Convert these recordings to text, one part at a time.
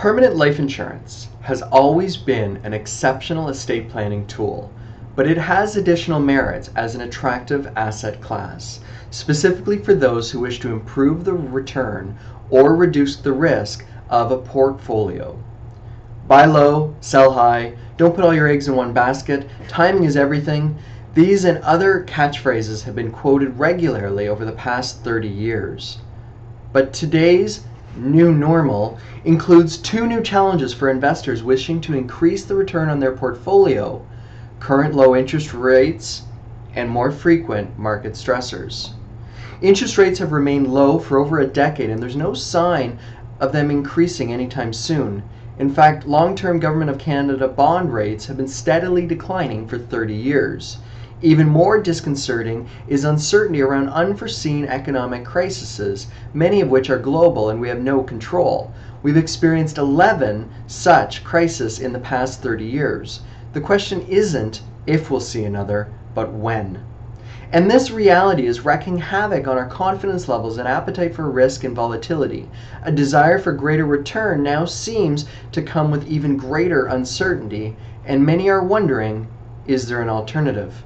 Permanent life insurance has always been an exceptional estate planning tool, but it has additional merits as an attractive asset class, specifically for those who wish to improve the return or reduce the risk of a portfolio. Buy low, sell high, don't put all your eggs in one basket, timing is everything. These and other catchphrases have been quoted regularly over the past 30 years. But today's new normal includes two new challenges for investors wishing to increase the return on their portfolio: current low interest rates and more frequent market stressors. Interest rates have remained low for over a decade, and there's no sign of them increasing anytime soon. In fact, long-term Government of Canada bond rates have been steadily declining for 30 years. Even more disconcerting is uncertainty around unforeseen economic crises, many of which are global and we have no control. We've experienced 11 such crises in the past 30 years. The question isn't if we'll see another, but when. And this reality is wreaking havoc on our confidence levels and appetite for risk and volatility. A desire for greater return now seems to come with even greater uncertainty, and many are wondering, is there an alternative?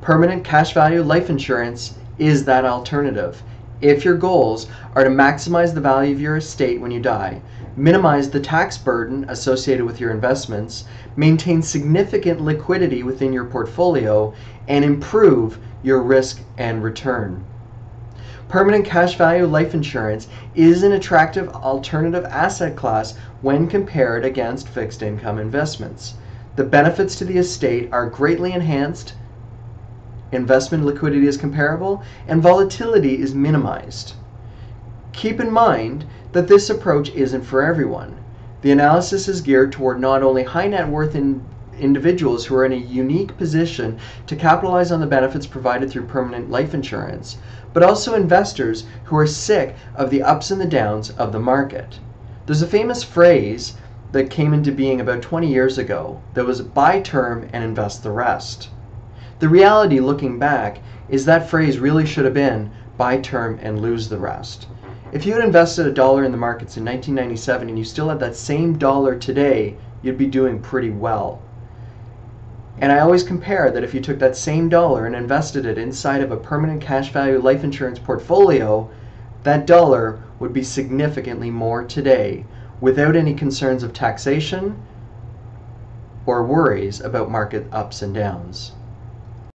Permanent cash value life insurance is that alternative. If your goals are to maximize the value of your estate when you die, minimize the tax burden associated with your investments, maintain significant liquidity within your portfolio, and improve your risk and return. Permanent cash value life insurance is an attractive alternative asset class when compared against fixed income investments. The benefits to the estate are greatly enhanced, investment liquidity is comparable, and volatility is minimized. Keep in mind that this approach isn't for everyone. The analysis is geared toward not only high net worth individuals who are in a unique position to capitalize on the benefits provided through permanent life insurance, but also investors who are sick of the ups and the downs of the market. There's a famous phrase that came into being about 20 years ago that was buy term and invest the rest. The reality, looking back, is that phrase really should have been buy term and lose the rest. If you had invested $1 in the markets in 1997 and you still had that same dollar today, you'd be doing pretty well. And I always compare that if you took that same dollar and invested it inside of a permanent cash value life insurance portfolio, that dollar would be significantly more today without any concerns of taxation or worries about market ups and downs.